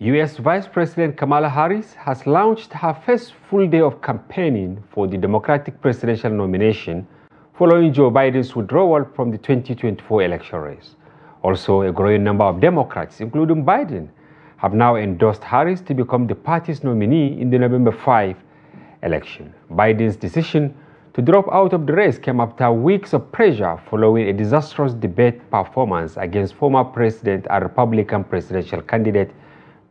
U.S. Vice President Kamala Harris has launched her first full day of campaigning for the Democratic presidential nomination following Joe Biden's withdrawal from the 2024 election race. Also, a growing number of Democrats, including Biden, have now endorsed Harris to become the party's nominee in the November 5 election. Biden's decision to drop out of the race came after weeks of pressure following a disastrous debate performance against former president and Republican presidential candidate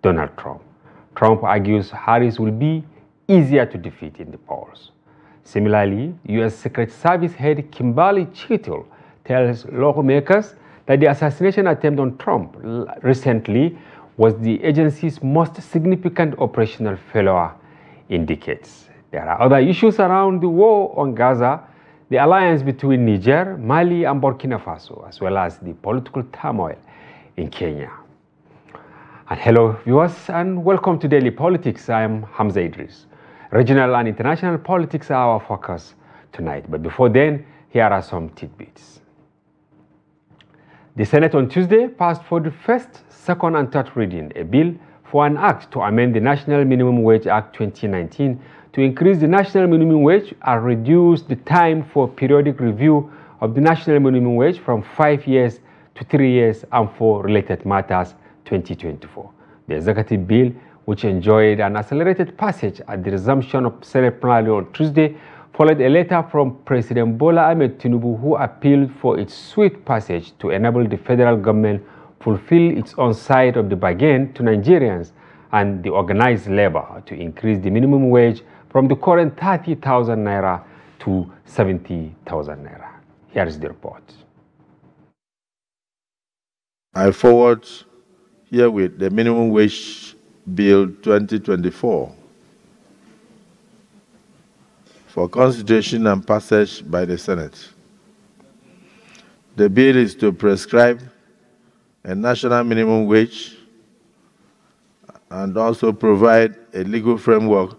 Donald Trump. Trump argues Harris will be easier to defeat in the polls. Similarly, U.S. Secret Service head Kimberly Chittle tells lawmakers that the assassination attempt on Trump recently was the agency's most significant operational failure in decades. There are other issues around the war on Gaza, the alliance between Niger, Mali, and Burkina Faso, as well as the political turmoil in Kenya. And hello viewers, and welcome to Daily Politics. I am Hamza Idris. Regional and international politics are our focus tonight. But before then, here are some tidbits. The Senate on Tuesday passed for the first, second, and third reading a bill for an act to amend the National Minimum Wage Act 2019 to increase the national minimum wage and reduce the time for periodic review of the national minimum wage from 5 years to 3 years, and for related matters 2024. The executive bill, which enjoyed an accelerated passage at the resumption of Senate plenary on Tuesday, followed a letter from President Bola Ahmed Tinubu, who appealed for its swift passage to enable the federal government fulfill its own side of the bargain to Nigerians and the organized labor to increase the minimum wage from the current 30,000 naira to 70,000 naira. Here is the report. I forward herewith the Minimum Wage Bill 2024 for consideration and passage by the Senate. The bill is to prescribe a national minimum wage and also provide a legal framework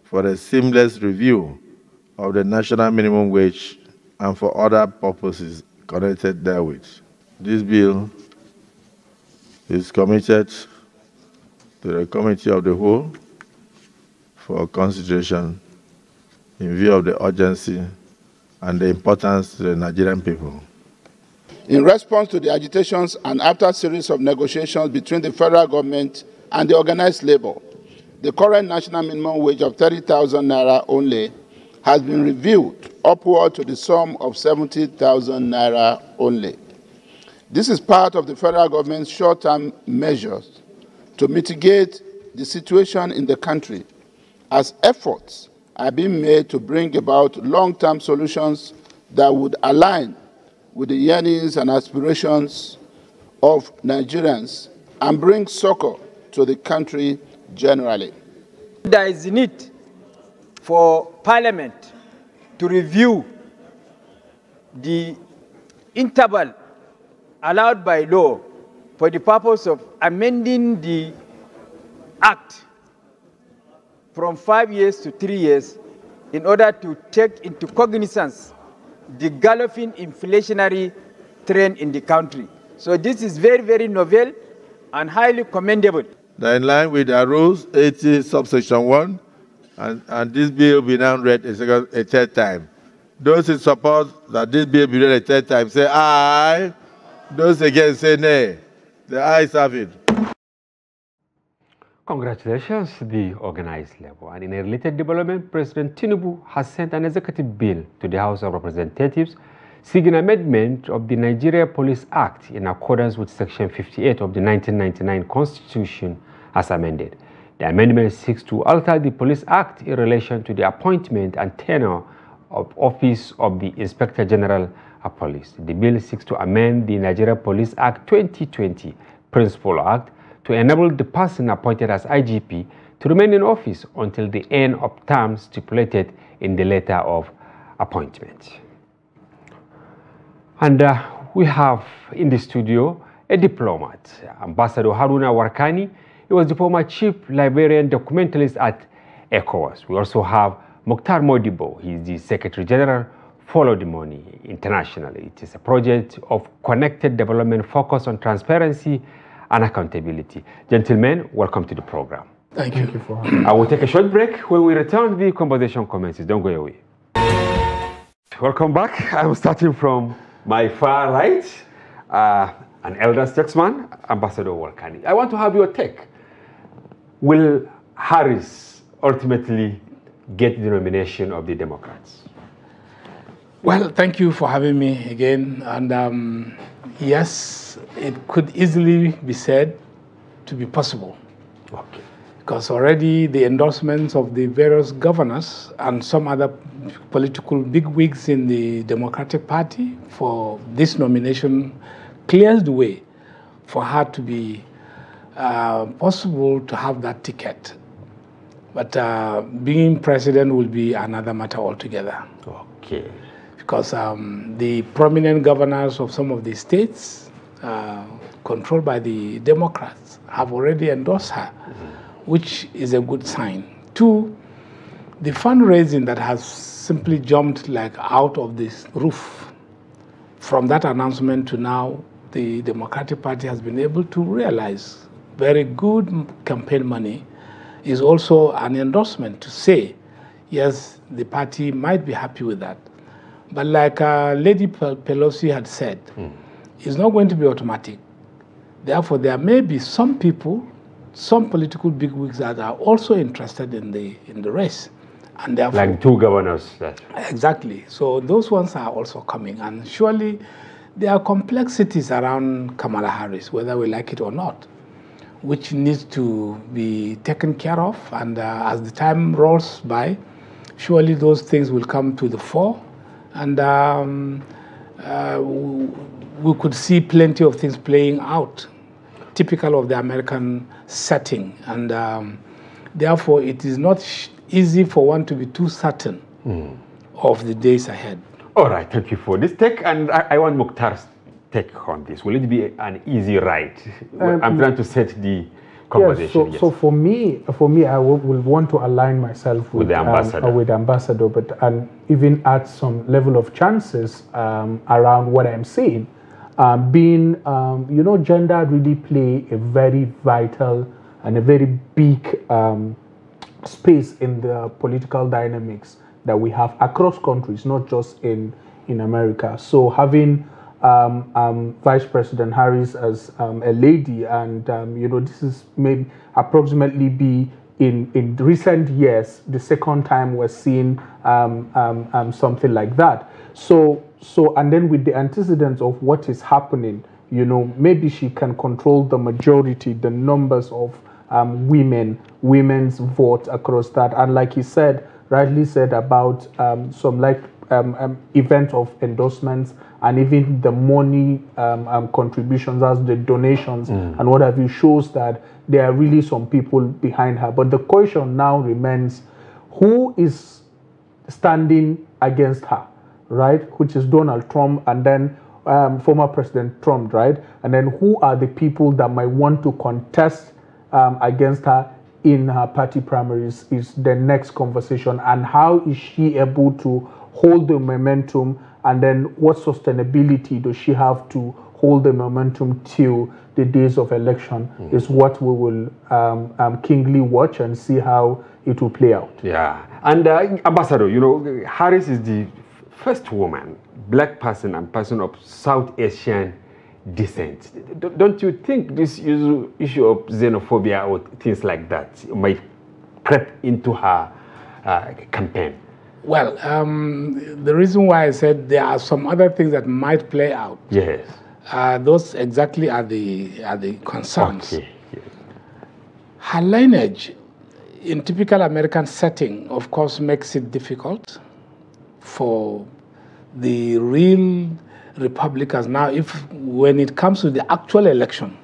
for a seamless review of the national minimum wage and for other purposes connected therewith. This bill is committed to the Committee of the Whole for consideration in view of the urgency and the importance to the Nigerian people. In response to the agitations and after a series of negotiations between the federal government and the organized labor, the current national minimum wage of 30,000 naira only has been reviewed upward to the sum of 70,000 naira only. This is part of the federal government's short-term measures to mitigate the situation in the country, as efforts are being made to bring about long-term solutions that would align with the yearnings and aspirations of Nigerians and bring succor to the country generally. There is a need for Parliament to review the interval allowed by law for the purpose of amending the Act from 5 years to 3 years in order to take into cognizance the galloping inflationary trend in the country. So this is very, very novel and highly commendable. They're in line with the rules 80 subsection 1, and this bill will be now read a third time. Those in support that this bill be read a third time say aye. Those against say nay. The ayes have it. Congratulations to the organized labor. And in a related development, President Tinubu has sent an executive bill to the House of Representatives seeking amendment of the Nigeria Police Act in accordance with Section 58 of the 1999 Constitution as amended. The amendment seeks to alter the Police Act in relation to the appointment and tenure of office of the Inspector General of Police. The bill seeks to amend the Nigeria Police Act 2020 Principal Act to enable the person appointed as IGP to remain in office until the end of term stipulated in the letter of appointment. And we have in the studio a diplomat, Ambassador Haruna Warkani. He was the former chief librarian documentalist at ECOWAS. We also have Mukhar Modibbo. He is the Secretary General Follow the Money internationally. It is a project of connected development focused on transparency and accountability. Gentlemen, welcome to the program. Thank you for having me. I will take a short break. When we return, the conversation commences. Don't go away. Welcome back. I'm starting from my far right, an elder statesman, Ambassador Warkani. I want to have your take. Will Harris ultimately get the nomination of the Democrats? Well, thank you for having me again. And yes, it could easily be said to be possible. Okay. Because already the endorsements of the various governors and some other political bigwigs in the Democratic Party for this nomination clears the way for her to be possible to have that ticket. But being president will be another matter altogether. Okay. Because the prominent governors of some of the states controlled by the Democrats have already endorsed her, which is a good sign. Two, the fundraising that has simply jumped like out of this roof. From that announcement to now, the Democratic Party has been able to realize very good campaign money is also an endorsement to say, yes, the party might be happy with that. But like Lady Pelosi had said, it's not going to be automatic. Therefore, there may be some people, some political bigwigs that are also interested in the race. And therefore, like two governors. Exactly. So those ones are also coming. And surely there are complexities around Kamala Harris, whether we like it or not, which needs to be taken care of. And as the time rolls by, surely those things will come to the fore. And we could see plenty of things playing out, typical of the American setting. And therefore, it is not easy for one to be too certain of the days ahead. All right, thank you for this take. And I want Mukhtar's take on this. Will it be an easy ride? I'm trying to set the conversation. So for me, I will want to align myself with the ambassador, and even add some level of chances around what I'm saying. Gender really play a very vital and a very big space in the political dynamics that we have across countries, not just in America. So having Vice President Harris as a lady, and this is maybe approximately be in recent years the second time we're seeing something like that. So and then with the antecedents of what is happening, maybe she can control the majority, the numbers of women's vote across that. And like he said, rightly said about some event of endorsements and even the money contributions as the donations and what have you, shows that there are really some people behind her. But the question now remains, who is standing against her, right? Which is Donald Trump and then former President Trump, right? And then who are the people that might want to contest against her in her party primaries is the next conversation. And how is she able to hold the momentum, and then what sustainability does she have to hold the momentum till the days of election is what we will keenly watch and see how it will play out. Yeah, and Ambassador, Harris is the first woman, black person and person of South Asian descent. Don't you think this issue of xenophobia or things like that might creep into her campaign? Well, the reason why I said there are some other things that might play out. Yes. Those exactly are the concerns. Okay. Yes. Her lineage, in typical American setting, of course, makes it difficult for the real Republicans. Now, when it comes to the actual election,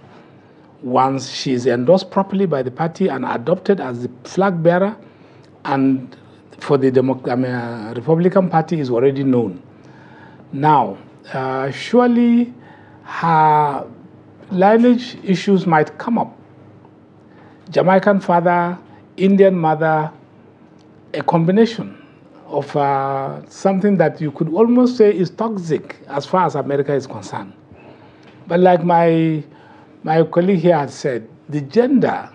once she is endorsed properly by the party and adopted as the flag bearer, and for the Republican Party is already known. Now, surely her lineage issues might come up. Jamaican father, Indian mother, a combination of something that you could almost say is toxic as far as America is concerned. But like my my colleague here has said, the gender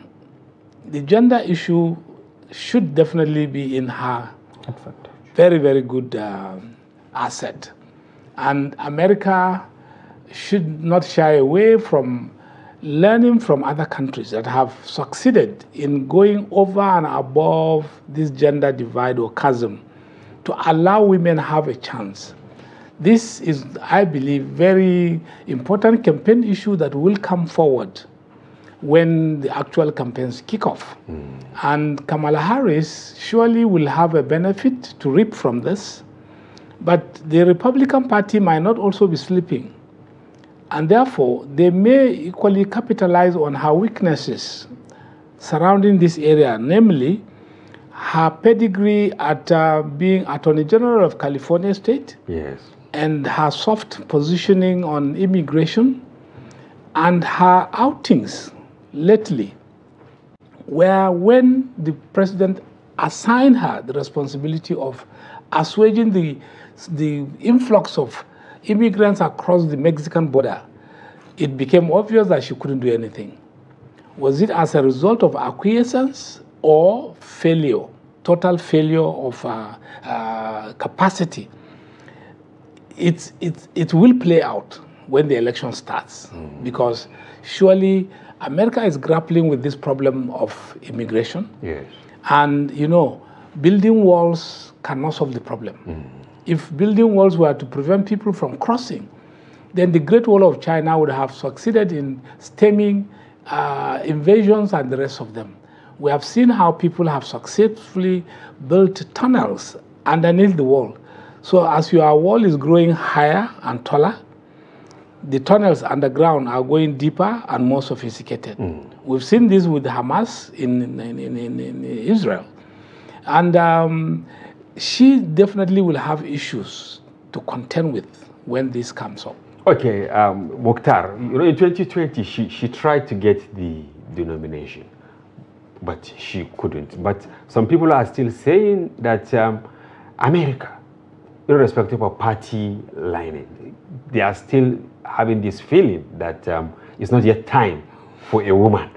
issue should definitely be in her very, very good asset. And America should not shy away from learning from other countries that have succeeded in going over and above this gender divide or chasm to allow women have a chance. This is, I believe, very important campaign issue that will come forward when the actual campaigns kick off. And Kamala Harris surely will have a benefit to reap from this, but the Republican Party might not also be sleeping. And therefore, they may equally capitalize on her weaknesses surrounding this area, namely her pedigree at being Attorney General of California State, Yes. and her soft positioning on immigration, and her outings lately, where when the president assigned her the responsibility of assuaging the influx of immigrants across the Mexican border, it became obvious that she couldn't do anything. Was it as a result of acquiescence or failure, total failure of capacity? It will play out when the election starts, because surely America is grappling with this problem of immigration. Yes. And, you know, building walls cannot solve the problem. If building walls were to prevent people from crossing, then the Great Wall of China would have succeeded in stemming invasions and the rest of them. We have seen how people have successfully built tunnels underneath the wall. So as your wall is growing higher and taller, the tunnels underground are going deeper and more sophisticated. We've seen this with Hamas in Israel. And she definitely will have issues to contend with when this comes up. Okay, Mukhar, you know, in 2020, she tried to get the nomination, but she couldn't. But some people are still saying that America, irrespective of party lining, they are still having this feeling that it's not yet time for a woman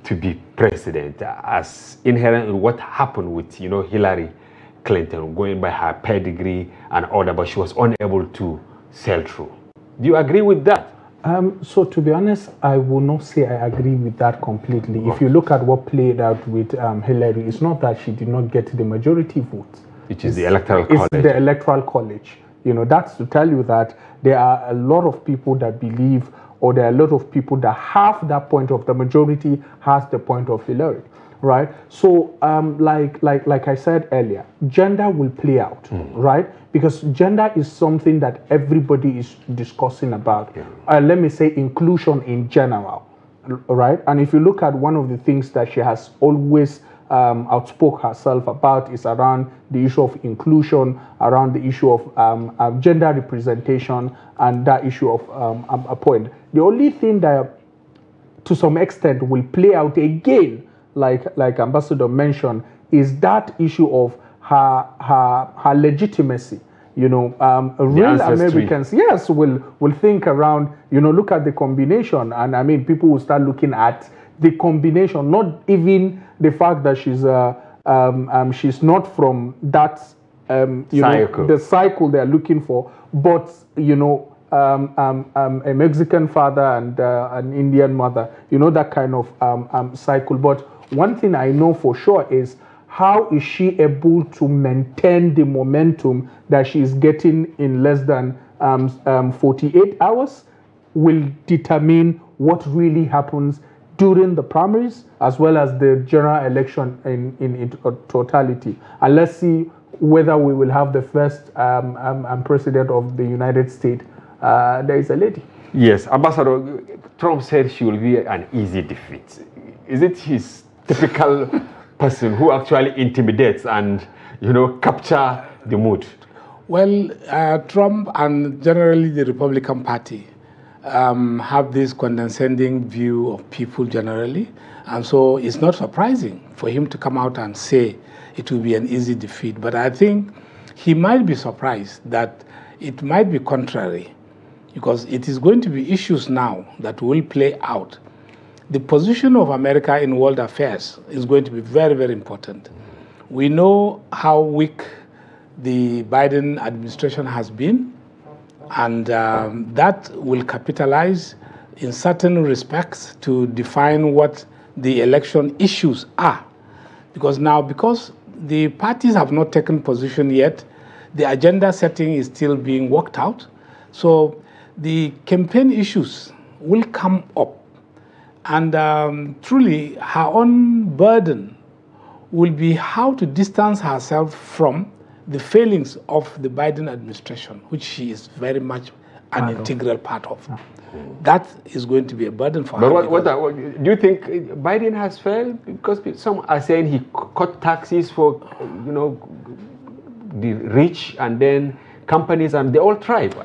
to be president, as inherent in what happened with, you know, Hillary Clinton, going by her pedigree and order, but she was unable to sell through. Do you agree with that? So to be honest, I will not say I agree with that completely. If you look at what played out with Hillary, it's not that she did not get the majority votes. Which is the electoral college. It's the electoral college. You know, that's to tell you that there are a lot of people that believe, or there are a lot of people that have that point of the majority has the point of Hillary, right? So, like I said earlier, gender will play out, right? Because gender is something that everybody is discussing about. Let me say inclusion in general, right? And if you look at one of the things that she has always outspoke herself about is around the issue of inclusion, around the issue of gender representation, and that issue of appointment. The only thing that, to some extent, will play out again, like Ambassador mentioned, is that issue of her legitimacy. You know, real Americans, yes, will think around. You know, look at the combination, and I mean, people will start looking at the combination, not even the fact that she's not from that cycle. The cycle they're looking for, but you know, a Mexican father and an Indian mother, you know, that kind of cycle. But one thing I know for sure is, how is she able to maintain the momentum that she is getting in less than 48 hours will determine what really happens during the primaries as well as the general election in totality. And let's see whether we will have the first president of the United States. There is a lady. Yes, Ambassador, Trump said she will be an easy defeat. Is it his typical person who actually intimidates and, you know, capture the mood? Well, Trump and generally the Republican Party have this condescending view of people generally, and so it's not surprising for him to come out and say it will be an easy defeat. But I think he might be surprised that it might be contrary, because it is going to be issues now that will play out the position of America in world affairs is going to be very, very important. We know how weak the Biden administration has been, and that will capitalize in certain respects to define what the election issues are. Because the parties have not taken position yet, the agenda setting is still being worked out. So the campaign issues will come up. And truly, her own burden will be how to distance herself from the failings of the Biden administration, which she is very much an integral part of. That is going to be a burden for her. But do you think Biden has failed? Because some are saying he cut taxes for, the rich and then companies, and they all thrive.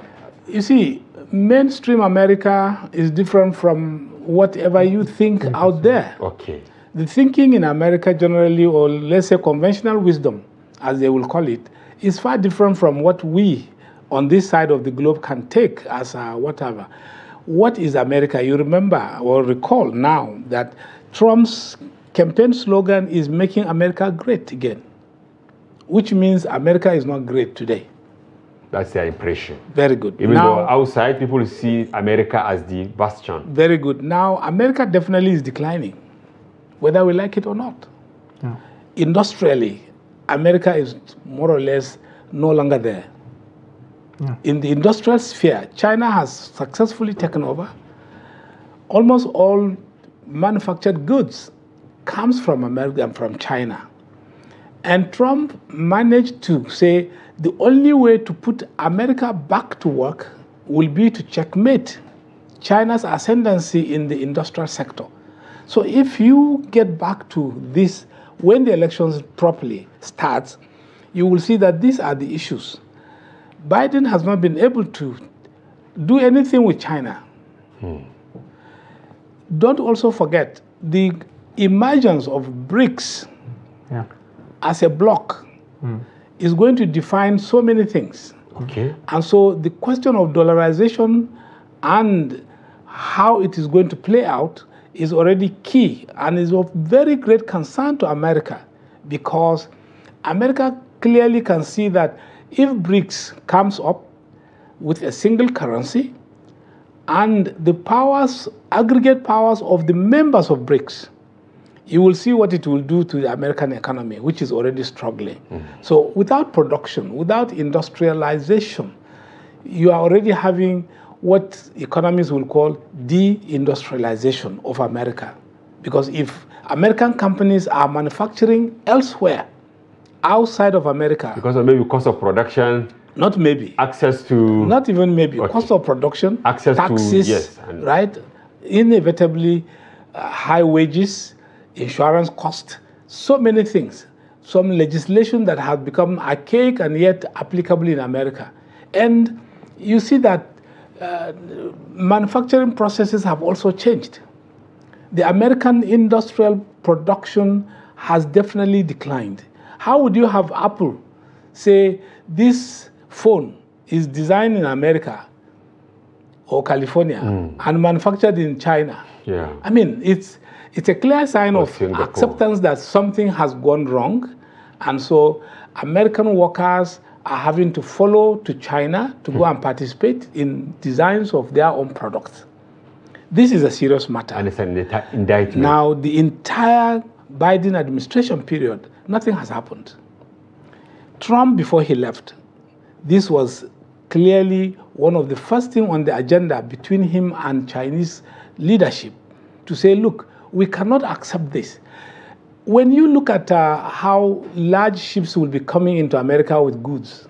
You see, mainstream America is different from whatever you think out there. Okay. The thinking in America generally, or let's say conventional wisdom, as they will call it, is far different from what we on this side of the globe can take as whatever. What is America? You remember or recall now that Trump's campaign slogan is making America great again, which means America is not great today. That's their impression. Very good. Even though outside people see America as the bastion. Very good. Now, America definitely is declining, whether we like it or not. Yeah. Industrially, America is more or less no longer there. Yeah. In the industrial sphere, China has successfully taken over. Almost all manufactured goods comes from America and from China. And Trump managed to say the only way to put America back to work will be to checkmate China's ascendancy in the industrial sector. So if you get back to this, when the elections properly starts, you will see that these are the issues. Biden has not been able to do anything with China. Don't also forget the emergence of BRICS as a bloc is going to define so many things. Okay. And so the question of dollarization and how it is going to play out is already key and is of very great concern to America, because America clearly can see that if BRICS comes up with a single currency and the powers, aggregate powers of the members of BRICS, you will see what it will do to the American economy, which is already struggling. So without production, without industrialization, you are already having what economists will call deindustrialization of America. Because if American companies are manufacturing elsewhere, outside of America. Because of maybe cost of production. Not maybe. Access to. Not even maybe. Okay. Cost of production. Access taxes, to. Yes. Right? Inevitably, high wages, insurance cost, so many things. Some legislation that has become archaic and yet applicable in America. And you see that manufacturing processes have also changed. The American industrial production has definitely declined. How would you have Apple say this phone is designed in America or California and manufactured in China? Yeah. I mean, it's a clear sign of acceptance that something has gone wrong. And so American workers are having to follow to China to go and participate in designs of their own products. This is a serious matter. And it's an indictment. Now, the entire Biden administration period, nothing has happened. Trump, before he left, this was clearly one of the first things on the agenda between him and Chinese leadership to say, look, we cannot accept this. When you look at how large ships will be coming into America with goods,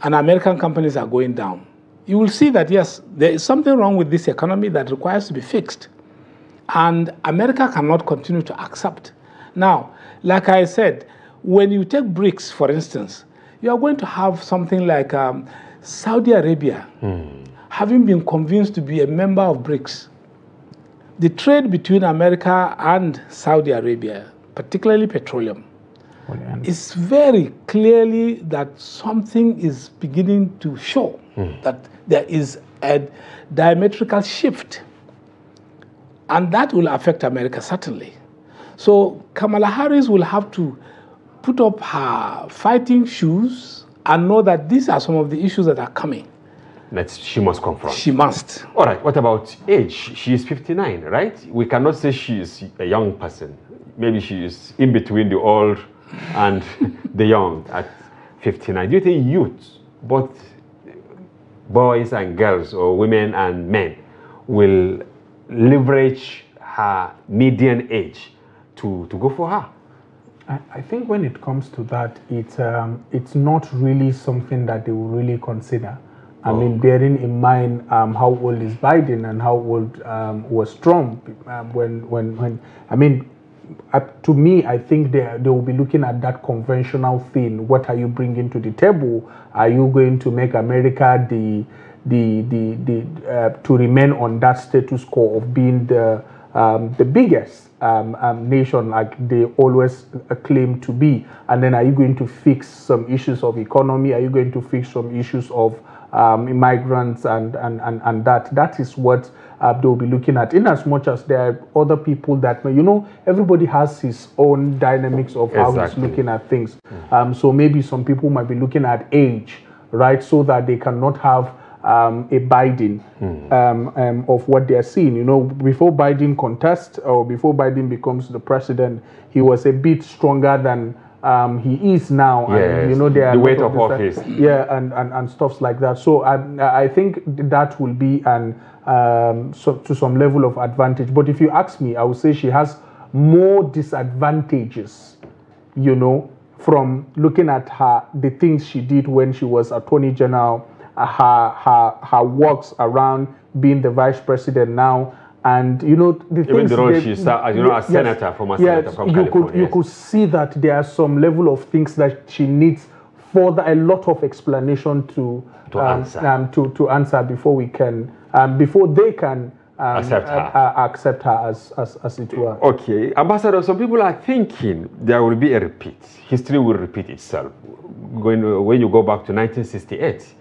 and American companies are going down, you will see that, yes, there is something wrong with this economy that requires to be fixed. And America cannot continue to accept. Now, like I said, when you take BRICS, for instance, you are going to have something like Saudi Arabia, having been convinced to be a member of BRICS. The trade between America and Saudi Arabia, particularly petroleum, is very clearly that something is beginning to show that there is a diametrical shift. And that will affect America, certainly. So Kamala Harris will have to put up her fighting shoes and know that these are some of the issues that are coming. That she must confront. She must. All right, what about age? She is 59, right? We cannot say she is a young person. Maybe she is in between the old and the young at 59. Do you think youth, both boys and girls or women and men, will leverage her median age to go for her? I think when it comes to that, it's not really something that they will really consider. I mean, bearing in mind how old is Biden and how old was Trump to me, I think they will be looking at that conventional thing. What are you bringing to the table? Are you going to make America to remain on that status quo of being the biggest nation like they always claim to be? And then are you going to fix some issues of economy? Are you going to fix some issues of immigrants and that is what they'll be looking at, in as much as there are other people that, everybody has his own dynamics of how he's looking at things. So maybe some people might be looking at age, right, so that they cannot have a Biden of what they're seeing. Before Biden contests or before Biden becomes the president, he was a bit stronger than he is now. Yes, and there are the weight of office. And stuff like that. So I think that will be to some level of advantage. But if you ask me, I would say she has more disadvantages, from looking at the things she did when she was Attorney General, her works around being the Vice President now. And the even things the role she's a senator, former senator from California. You could see that there are some level of things that she needs a lot of explanation to answer before we can before they can accept her as it were. Okay, Ambassador, some people are thinking there will be a repeat. History will repeat itself. When you go back to 1968,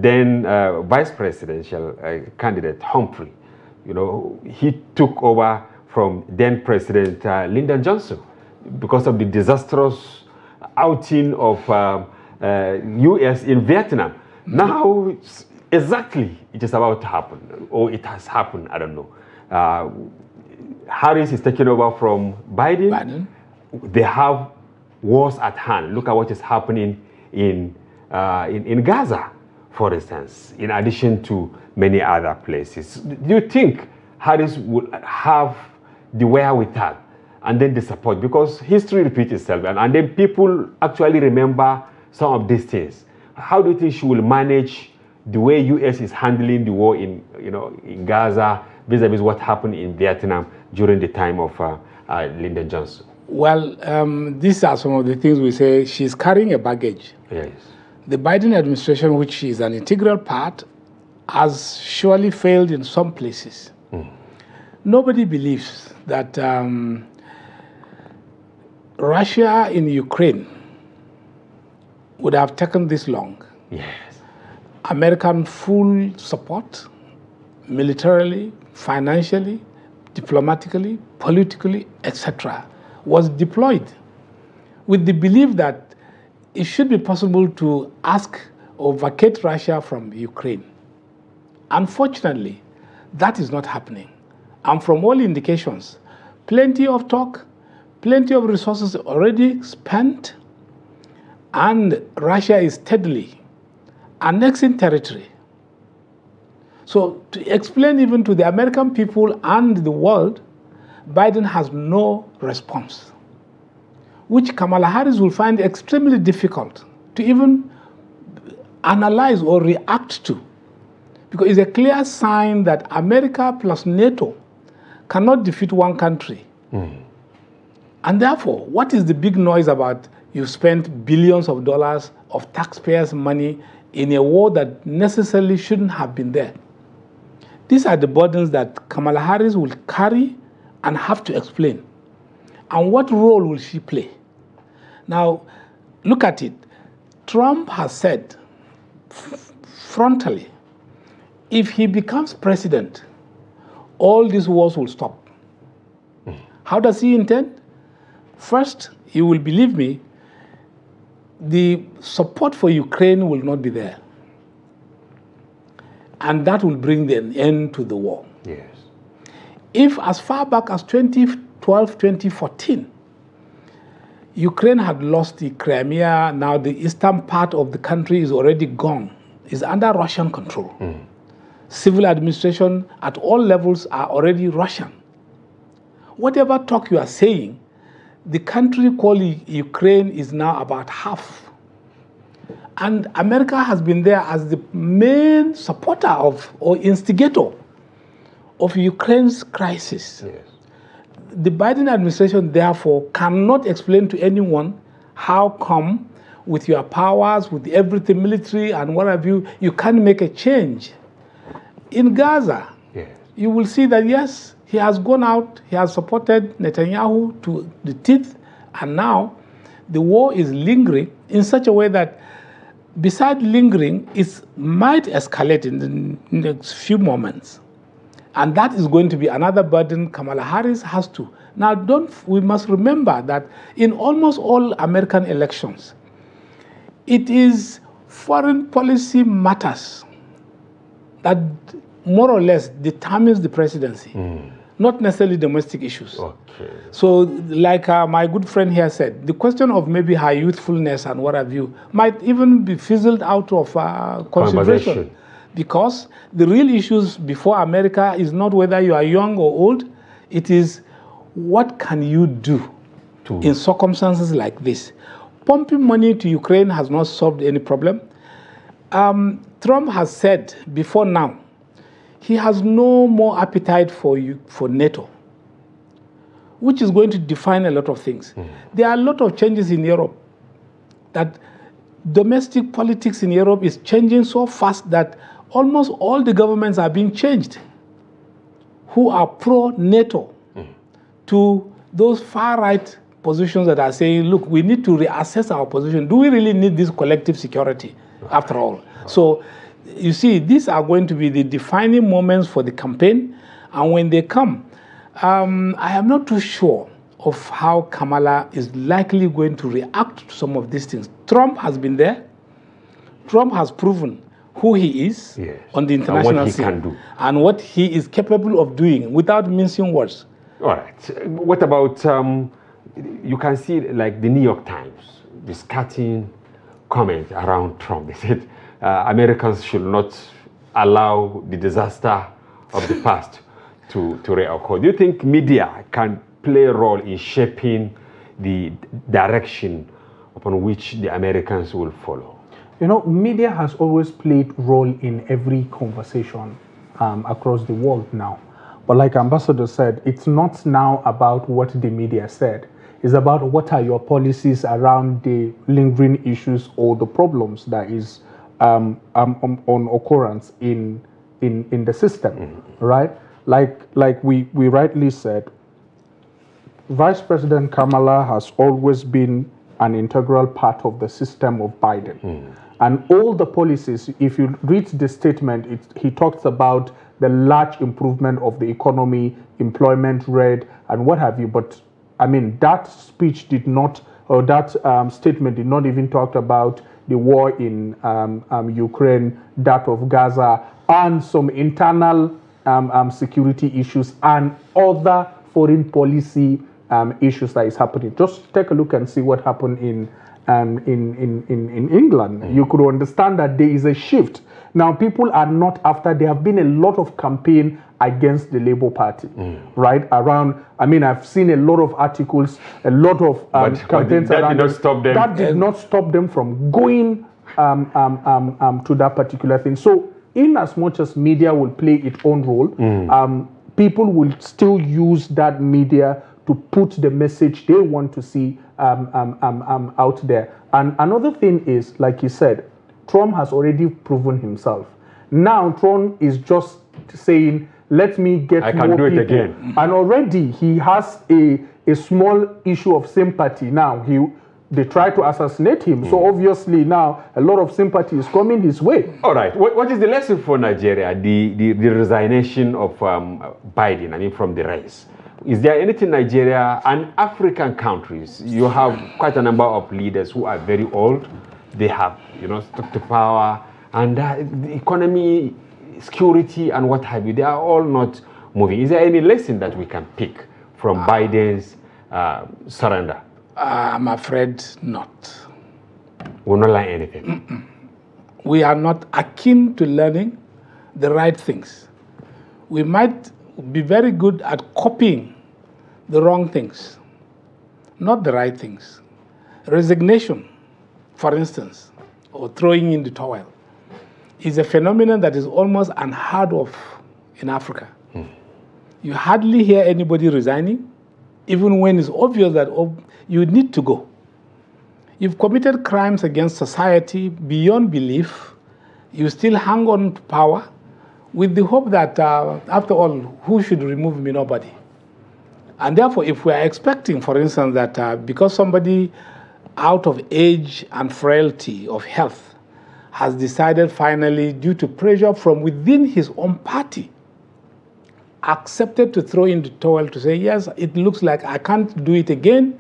then vice presidential candidate Humphrey, he took over from then President Lyndon Johnson because of the disastrous outing of U.S. in Vietnam. Now, exactly, it is about to happen, or it has happened, I don't know. Harris is taking over from Biden. They have wars at hand. Look at what is happening in Gaza, for instance, in addition to many other places. Do you think Harris would have the wherewithal and then the support? Because history repeats itself, and then people actually remember some of these things. How do you think she will manage the way U.S. is handling the war in Gaza vis-a-vis what happened in Vietnam during the time of Lyndon Johnson? Well, these are some of the things we say. She's carrying a baggage. Yes. The Biden administration, which is an integral part, has surely failed in some places. Nobody believes that Russia in Ukraine would have taken this long. Yes. American full support, militarily, financially, diplomatically, politically, etc., was deployed with the belief that it should be possible to ask or vacate Russia from Ukraine. Unfortunately, that is not happening. And from all indications, plenty of talk, plenty of resources already spent, and Russia is steadily annexing territory. So to explain even to the American people and the world, Biden has no response, which Kamala Harris will find extremely difficult to even analyze or react to, because it's a clear sign that America plus NATO cannot defeat one country. And therefore, what is the big noise about you spent billions of dollars of taxpayers' money in a war that necessarily shouldn't have been there? These are the burdens that Kamala Harris will carry and have to explain. And what role will she play? Now, look at it. Trump has said frontally, if he becomes president, all these wars will stop. How does he intend? First, you will believe me, the support for Ukraine will not be there. And that will bring the end to the war. Yes. If as far back as 2012, 2014, Ukraine had lost the Crimea, now the eastern part of the country is already gone, is under Russian control. Civil administration at all levels are already Russian. Whatever talk you are saying, the country called Ukraine is now about half. And America has been there as the main supporter of, or instigator of Ukraine's crisis. Yes. The Biden administration, therefore, cannot explain to anyone how come with your powers, with everything military and what have you, you can't make a change. In Gaza, Yes. you will see that, yes, he has gone out, he has supported Netanyahu to the teeth, and now the war is lingering in such a way that besides lingering, it might escalate in the next few moments. And that is going to be another burden Kamala Harris has to. Now, we must remember that in almost all American elections, it is foreign policy matters that more or less determines the presidency, not necessarily domestic issues. Okay. So, like my good friend here said, the question of maybe her youthfulness and what have you might even be fizzled out of consideration. Because the real issues before America is not whether you are young or old, it is what can you do in circumstances like this. Pumping money to Ukraine has not solved any problem. Trump has said before now, he has no more appetite for NATO, which is going to define a lot of things. There are a lot of changes in Europe. That domestic politics in Europe is changing so fast that almost all the governments are being changed who are pro-NATO to those far-right positions that are saying, look, we need to reassess our position. Do we really need this collective security after all? So, you see, these are going to be the defining moments for the campaign. And when they come, I am not too sure of how Kamala is likely going to react to some of these things. Trump has been there. Trump has proven who he is on the international scene and what he is capable of doing without mincing words. All right. What about, you can see like the New York Times, this cutting comment around Trump. They said Americans should not allow the disaster of the past to reoccur. Do you think media can play a role in shaping the direction upon which the Americans will follow? You know, media has always played a role in every conversation across the world now. But like Ambassador said, it's not now about what the media said. It's about what are your policies around the lingering issues or the problems that is on occurrence in the system, right? Like we rightly said, Vice President Kamala has always been an integral part of the system of Biden. And all the policies, if you read the statement, he talks about the large improvement of the economy, employment rate, and what have you. But I mean, that speech did not, or that statement did not even talk about the war in Ukraine, that of Gaza, and some internal security issues and other foreign policy issues that is happening. Just take a look and see what happened in England. You could understand that there is a shift. Now, people are not after, there have been a lot of campaign against the Labour Party, right? Around, I mean, I've seen a lot of articles, a lot of campaigns that around. Did not stop them. That did not stop them from going to that particular thing. So, in as much as media will play its own role, people will still use that media to put the message they want to see out there. And another thing is, like you said, Trump has already proven himself. Now Trump is just saying, let me get more people. I can do it again. And already he has a small issue of sympathy now. they tried to assassinate him. So obviously now a lot of sympathy is coming his way. All right. What is the lesson for Nigeria? The resignation of Biden, I mean, from the race. Is there anything Nigeria and African countries, you have quite a number of leaders who are very old. They have, stuck to power, and the economy, security, and what have you, they are all not moving. Is there any lesson that we can pick from Biden's surrender? I'm afraid not. We'll not learn anything. We are not akin to learning the right things. We might be very good at copying the wrong things, not the right things. Resignation, for instance, or throwing in the towel, is a phenomenon that is almost unheard of in Africa. You hardly hear anybody resigning, even when it's obvious that you need to go. You've committed crimes against society beyond belief. You still hang on to power with the hope that, after all, who should remove me? Nobody. And therefore, if we are expecting, for instance, that because somebody out of age and frailty of health has decided finally, due to pressure from within his own party, accepted to throw in the towel to say, yes, it looks like I can't do it again,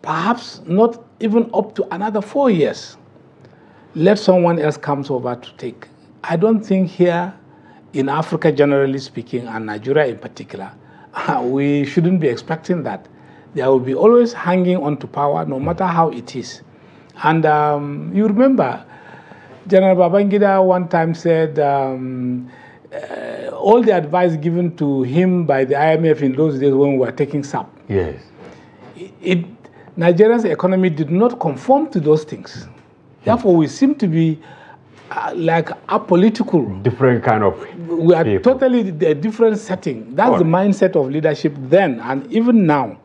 perhaps not even up to another 4 years. Let someone else come over to take. I don't think here in Africa, generally speaking, and Nigeria in particular, we shouldn't be expecting that. There will be always hanging on to power, no matter how it is. And you remember, General Babangida one time said, all the advice given to him by the IMF in those days when we were taking SAP. Yes. Nigeria's economy did not conform to those things. Therefore, we seem to be like apolitical. Different kind of We are people. totally a different setting. That's the mindset of leadership then and even now.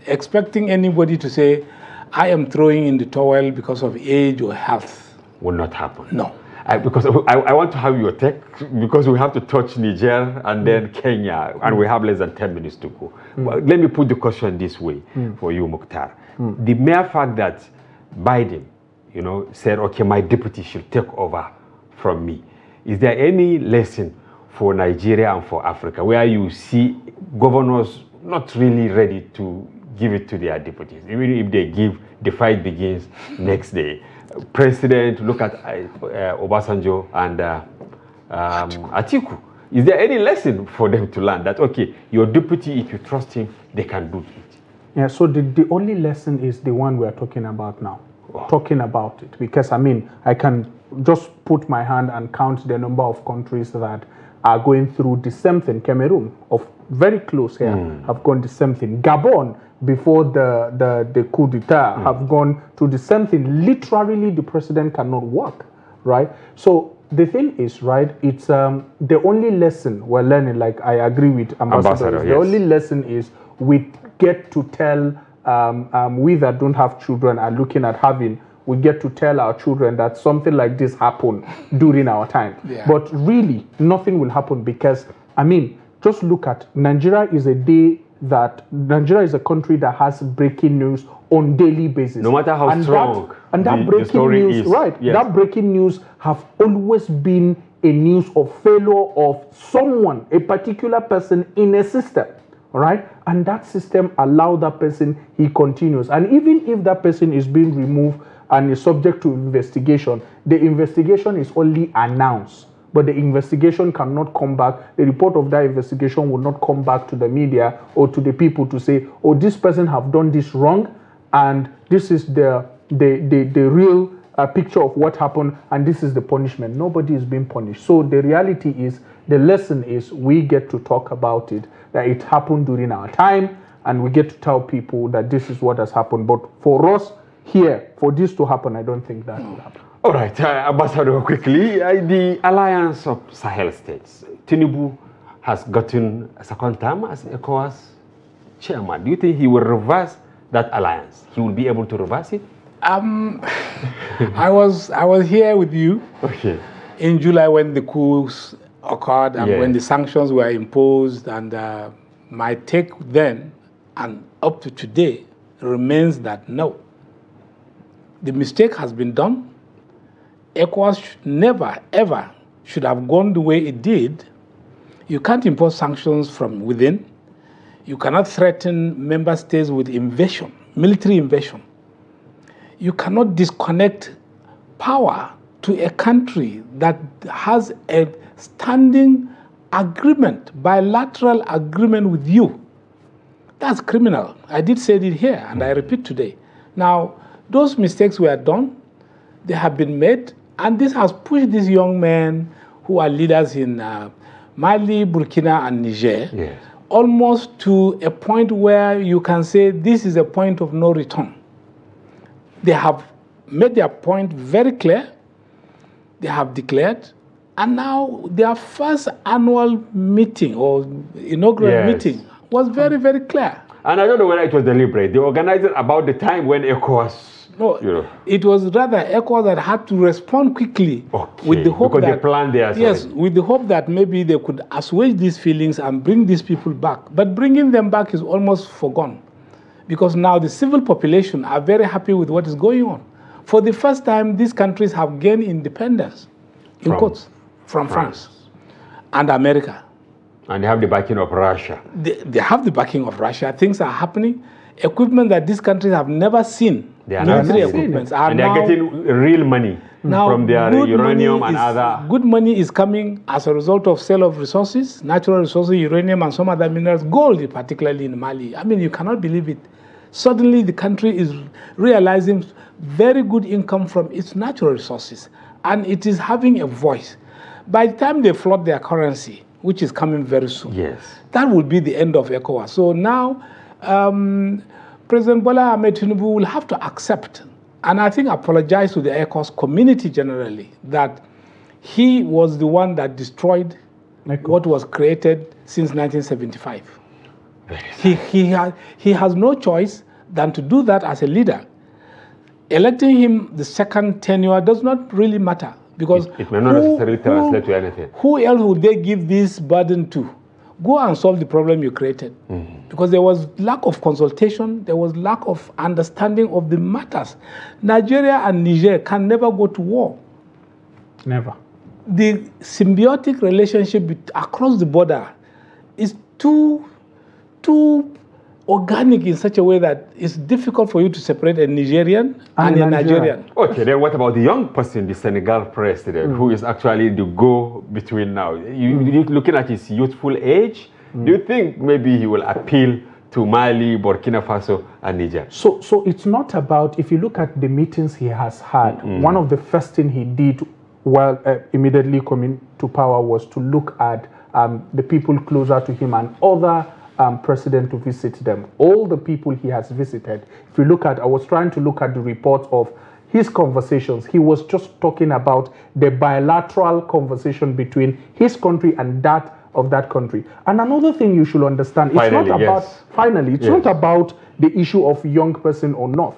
Expecting anybody to say, I am throwing in the towel because of age or health. Will not happen. No. Because I want to have your take, because we have to touch Niger and then Kenya, and we have less than 10 minutes to go. But let me put the question this way for you, Mukhtar. The mere fact that Biden, said, okay, my deputy should take over from me, is there any lesson for Nigeria and for Africa where you see governors not really ready to give it to their deputies? Even if they give, the fight begins next day. President, look at Obasanjo and Atiku. Is there any lesson for them to learn that, okay, your deputy, if you trust him, they can do it? Yeah, so the only lesson is the one we are talking about now. Talking about it. Because, I can just put my hand and count the number of countries that are going through the same thing. Cameroon, of very close here, have gone the same thing. Gabon, before the coup d'etat, have gone to the same thing. Literally, the president cannot work, right? So the thing is, right, it's the only lesson we're learning, like I agree with Ambassador, yes. The only lesson is we get to tell, we that don't have children are looking at having, we get to tell our children that something like this happened during our time. Yeah. But really, nothing will happen because, just look at Nigeria is a country that has breaking news on daily basis. No matter how strong that breaking news is. Right. Yes. That breaking news have always been a news of failure of someone, a particular person in a system. All right. And that system allow that person, he continues. And even if that person is being removed and is subject to investigation, the investigation is only announced. But the investigation cannot come back. The report of that investigation will not come back to the media or to the people to say, oh, this person have done this wrong, and this is the real picture of what happened, and this is the punishment. Nobody is being punished. So the reality is, the lesson is we get to talk about it, that it happened during our time, and we get to tell people that this is what has happened. But for us here, for this to happen, I don't think that will happen. All right, Ambassador, quickly, the alliance of Sahel states. Tinubu has gotten a second term as ECOWAS chairman. Do you think he will reverse that alliance? He will be able to reverse it? I was here with you in July when the coups occurred and when the sanctions were imposed, and my take then and up to today remains that no, the mistake has been done. ECOWAS never, ever should have gone the way it did. You can't impose sanctions from within. You cannot threaten member states with invasion, military invasion. You cannot disconnect power to a country that has a standing agreement, bilateral agreement with you. That's criminal. I did say it here, and I repeat today. Now, those mistakes were done. They have been made, and this has pushed these young men who are leaders in Mali, Burkina, and Niger, yes, almost to a point where you can say this is a point of no return. They have made their point very clear. They have declared, and now their first annual meeting or inaugural meeting was very, very clear. And I don't know whether it was deliberate. They organized it about the time when ECOWAS. No, it was rather ECOWAS that had to respond quickly, with the hope because that they planned theirs. Yes, with the hope that maybe they could assuage these feelings and bring these people back. But bringing them back is almost forgone, because now the civil population are very happy with what is going on. For the first time, these countries have gained independence, in quotes, from France and America. And they have the backing of Russia. They have the backing of Russia. Things are happening. Equipment that these countries have never seen. Military equipment. And they are getting real money from their uranium and other. Good money is coming as a result of sale of resources, natural resources, uranium and some other minerals, gold particularly in Mali. I mean, you cannot believe it. Suddenly the country is realizing very good income from its natural resources, and it is having a voice. By the time they flood their currency, which is coming very soon, that will be the end of ECOWAS. So now President Bola Ahmed Tinubu will have to accept, and I think apologize to the ECOWAS community generally, that he was the one that destroyed what was created since 1975. He has no choice than to do that as a leader. Electing him the second tenure does not really matter, because it may not necessarily translate to anything. Who else would they give this burden to? Go and solve the problem you created. Because there was lack of consultation, there was lack of understanding of the matters. Nigeria and Niger can never go to war. Never. The symbiotic relationship across the border is too organic in such a way that it's difficult for you to separate a Nigerian and a Nigerian. Okay, then what about the young person, the Senegal president, who is actually the go-between now? You looking at his youthful age, do you think maybe he will appeal to Mali, Burkina Faso, and Niger? So it's not about, if you look at the meetings he has had, one of the first things he did while immediately coming to power was to look at the people closer to him and other president to visit them. All the people he has visited, if you look at, I was trying to look at the report of his conversations. He was just talking about the bilateral conversation between his country and that of that country. And another thing you should understand, it's not about the issue of young person or not.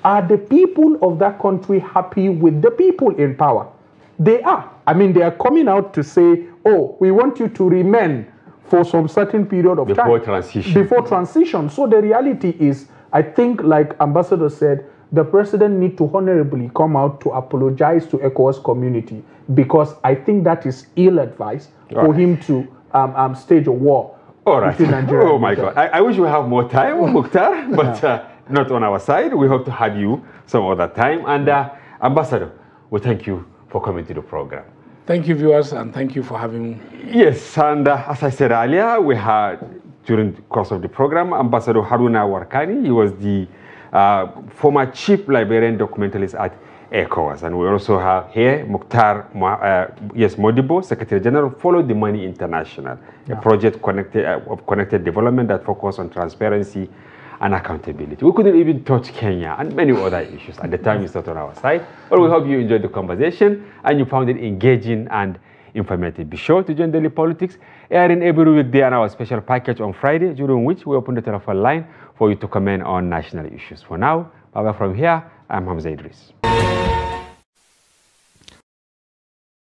Are the people of that country happy with the people in power? They are. I mean, they are coming out to say, oh, we want you to remain for some certain period of time. Before transition. So the reality is, I think, like Ambassador said, the president needs to honorably come out to apologize to ECOWAS community, because I think that is ill-advised for him to stage a war. All right. Oh my God. I wish we have more time, Mukhar, but not on our side. We hope to have you some other time. And Ambassador, we thank you for coming to the program. Thank you, viewers, and thank you for having me. Yes, and as I said earlier, we had, during the course of the program, Ambassador Haruna Warkani. He was the former chief Liberian documentalist at ECOWAS. And we also have here Mukhar, Modibbo, Secretary General, Follow the Money International, a project of connected development that focuses on transparency and accountability. We couldn't even touch Kenya and many other issues at the time it's not on our side. But we hope you enjoyed the conversation and you found it engaging and informative. Be sure to join Daily Politics, airing every weekday on our special package on Friday, during which we open the telephone line for you to comment on national issues. For now, bye-bye from here. I'm Hamza Idris.